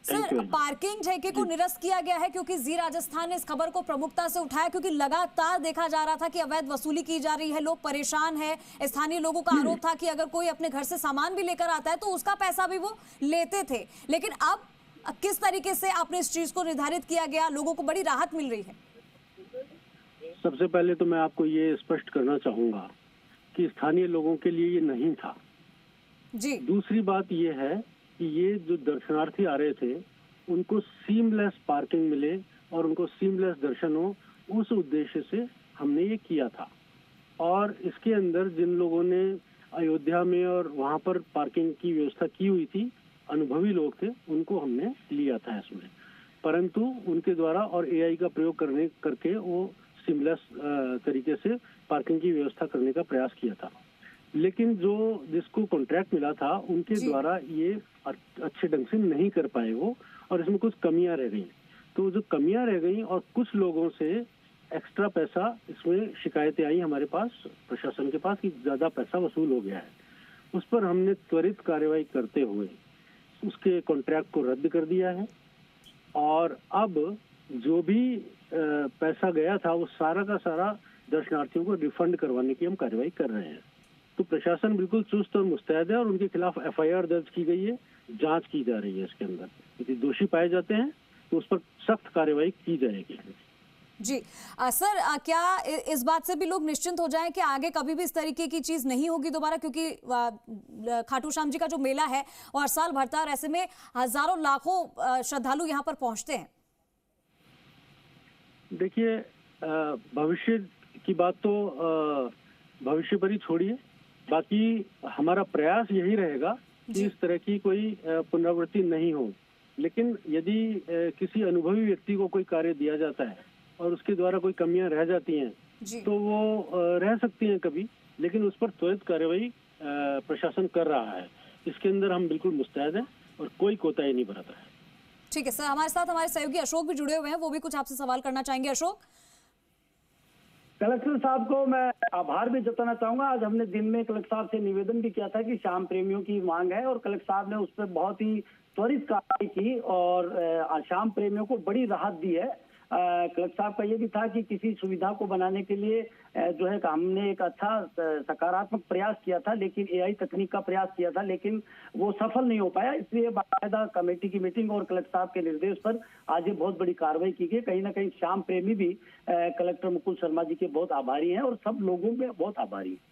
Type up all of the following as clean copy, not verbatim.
Sir, parking ठेके को निरस्त किया गया है क्योंकि जी राजस्थान ने इस खबर को प्रमुखता से उठाया, क्योंकि लगातार देखा जा रहा था कि अवैध वसूली की जा रही है, लोग परेशान हैं। स्थानीय लोगों का आरोप था कि अगर कोई अपने घर से सामान भी लेकर आता है तो उसका पैसा भी वो लेते थे। लेकिन अब किस तरीके से आपने इस चीज को निर्धारित किया गया, लोगों को बड़ी राहत मिल रही है? सबसे पहले तो मैं आपको ये स्पष्ट करना चाहूंगा कि स्थानीय लोगों के लिए ये नहीं था जी। दूसरी बात ये है कि ये जो दर्शनार्थी आ रहे थे उनको सीमलेस पार्किंग मिले और उनको सीमलेस दर्शन हो, उस उद्देश्य से हमने ये किया था। और इसके अंदर जिन लोगों ने अयोध्या में और वहां पर पार्किंग की व्यवस्था की हुई थी, अनुभवी लोग थे, उनको हमने लिया था इसमें। परंतु उनके द्वारा और एआई का प्रयोग करके वो सीमलेस तरीके से पार्किंग की व्यवस्था करने का प्रयास किया था। लेकिन जिसको कॉन्ट्रैक्ट मिला था उनके द्वारा ये अच्छे ढंग से नहीं कर पाए वो, और इसमें कुछ कमियां रह गई। तो जो कमियां रह गई और कुछ लोगों से एक्स्ट्रा पैसा, इसमें शिकायतें आई हमारे पास, प्रशासन के पास, कि ज्यादा पैसा वसूल हो गया है। उस पर हमने त्वरित कार्रवाई करते हुए उसके कॉन्ट्रैक्ट को रद्द कर दिया है और अब जो भी पैसा गया था वो सारा का सारा दर्शनार्थियों को रिफंड करवाने की हम कार्रवाई कर रहे हैं। तो प्रशासन बिल्कुल चुस्त और मुस्तैद है और उनके खिलाफ एफआईआर दर्ज की गई है, जांच की जा रही है इसके अंदर। यदि दोषी पाए जाते हैं तो उस पर सख्त कार्रवाई की जाएगी। जी सर, क्या इस बात से भी लोग निश्चिंत हो जाएं कि आगे कभी भी इस तरीके की चीज नहीं होगी दोबारा? क्योंकि खाटू श्याम जी का जो मेला है और साल भरता है और ऐसे में हजारों लाखों श्रद्धालु यहाँ पर पहुंचते हैं। देखिए, भविष्य की बात तो भविष्य पर ही छोड़िए, बाकी हमारा प्रयास यही रहेगा कि इस तरह की कोई पुनरावृत्ति नहीं हो। लेकिन यदि किसी अनुभवी व्यक्ति को कोई कार्य दिया जाता है और उसके द्वारा कोई कमियां रह जाती हैं तो वो रह सकती हैं कभी, लेकिन उस पर त्वरित कार्रवाई प्रशासन कर रहा है। इसके अंदर हम बिल्कुल मुस्तैद हैं और कोई कोताही नहीं बरता है। ठीक है सर, हमारे साथ हमारे सहयोगी अशोक भी जुड़े हुए हैं, वो भी कुछ आपसे सवाल करना चाहेंगे। अशोक, कलेक्टर साहब को मैं आभार भी जताना चाहूंगा। आज हमने दिन में कलेक्टर साहब से निवेदन भी किया था कि श्याम प्रेमियों की मांग है और कलेक्टर साहब ने उस पर बहुत ही त्वरित कार्रवाई की और श्याम प्रेमियों को बड़ी राहत दी है। कलेक्टर साहब का ये भी था कि किसी सुविधा को बनाने के लिए जो है हमने एक अच्छा सकारात्मक प्रयास किया था, लेकिन एआई तकनीक का प्रयास किया था, लेकिन वो सफल नहीं हो पाया। इसलिए बाकायदा कमेटी की मीटिंग और कलेक्टर साहब के निर्देश पर आज ये बहुत बड़ी कार्रवाई की गई। कहीं ना कहीं श्याम प्रेमी भी कलेक्टर मुकुल शर्मा जी के बहुत आभारी हैं और सब लोगों में बहुत आभारी हैं।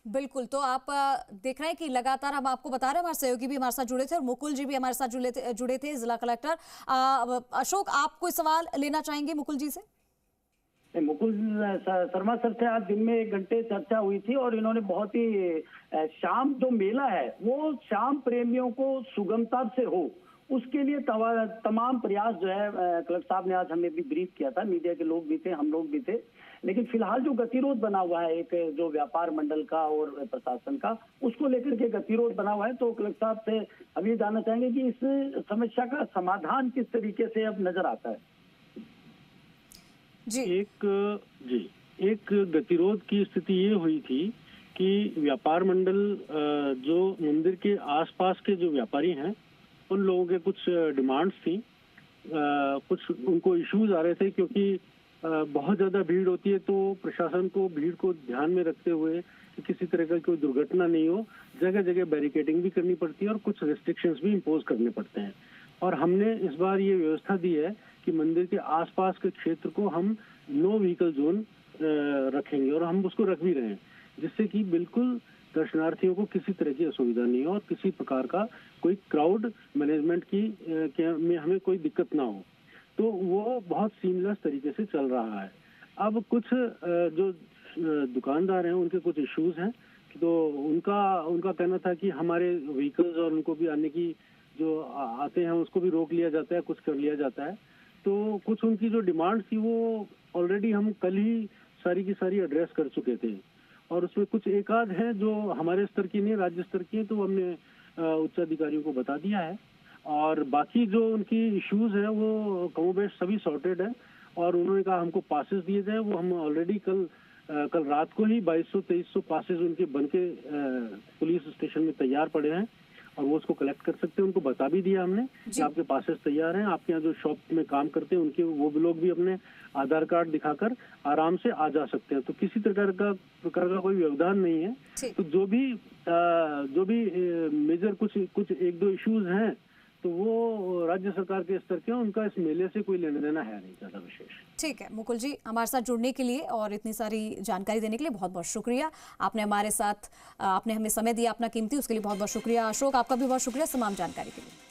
बिल्कुल, तो आप देख रहे हैं कि लगातार हम आपको बता रहे हैं, हमारे सहयोगी भी हमारे साथ जुड़े थे और मुकुल जी भी हमारे साथ जुड़े थे जिला कलेक्टर। अशोक, आप कोई सवाल लेना चाहेंगे मुकुल जी से? मुकुल शर्मा सर से आज दिन में 1 घंटे चर्चा हुई थी और इन्होंने बहुत ही शाम जो मेला है वो शाम प्रेमियों को सुगमता से हो, उसके लिए तमाम प्रयास जो है कलेक्टर साहब ने आज हमें भी ब्रीफ किया था। मीडिया के लोग भी थे, हम लोग भी थे। लेकिन फिलहाल जो गतिरोध बना हुआ है एक जो व्यापार मंडल का और प्रशासन का, उसको लेकर के गतिरोध बना हुआ है। तो कलेक्टर साहब से हम ये जानना चाहेंगे कि इस समस्या का समाधान किस तरीके से अब नजर आता है? एक गतिरोध की स्थिति ये हुई थी कि व्यापार मंडल जो मंदिर के आसपास के जो व्यापारी हैं उन लोगों के कुछ डिमांड्स थी, कुछ उनको इश्यूज आ रहे थे, क्योंकि बहुत ज्यादा भीड़ होती है तो प्रशासन को भीड़ को ध्यान में रखते हुए कि किसी तरह का कोई दुर्घटना नहीं हो, जगह जगह बैरिकेडिंग भी करनी पड़ती है और कुछ रेस्ट्रिक्शंस भी इम्पोज करने पड़ते हैं। और हमने इस बार ये व्यवस्था दी है कि मंदिर के आसपास के क्षेत्र को हम नो व्हीकल जोन रखेंगे और हम उसको रख भी रहे हैं, जिससे कि बिल्कुल दर्शनार्थियों को किसी तरह की असुविधा नहीं हो और किसी प्रकार का कोई क्राउड मैनेजमेंट में हमें कोई दिक्कत ना हो। तो वो बहुत सीमलेस तरीके से चल रहा है। अब कुछ जो दुकानदार हैं उनके कुछ इश्यूज हैं, तो उनका कहना था कि हमारे व्हीकल्स और उनको भी आने की जो आते हैं उसको भी रोक लिया जाता है, कुछ कर लिया जाता है। तो कुछ उनकी जो डिमांड थी वो ऑलरेडी हम कल ही सारी की सारी एड्रेस कर चुके थे और उसमें कुछ एक आध है जो हमारे स्तर की नहीं, राज्य स्तर की है, तो हमने उच्च अधिकारियों को बता दिया है। और बाकी जो उनकी इश्यूज हैं वो कमोबेश सभी सॉर्टेड है और उन्होंने कहा हमको पासेस दिए जाए। वो हम ऑलरेडी कल रात को ही 2200-2300 पासेस उनके बनके पुलिस स्टेशन में तैयार पड़े हैं और वो उसको कलेक्ट कर सकते हैं। उनको बता भी दिया हमने कि आपके पासेस तैयार हैं, आपके यहाँ जो शॉप में काम करते हैं उनके वो लोग भी अपने आधार कार्ड दिखाकर आराम से आ जा सकते हैं। तो किसी प्रकार का कोई व्यवधान नहीं है। तो जो भी मेजर कुछ एक दो इश्यूज हैं तो वो राज्य सरकार के स्तर के, उनका इस मेले से कोई लेना देना है नहीं ज्यादा विशेष। ठीक है मुकुल जी, हमारे साथ जुड़ने के लिए और इतनी सारी जानकारी देने के लिए बहुत बहुत शुक्रिया। आपने हमें समय दिया अपना कीमती, उसके लिए बहुत बहुत शुक्रिया। अशोक, आपका भी बहुत शुक्रिया तमाम जानकारी के लिए।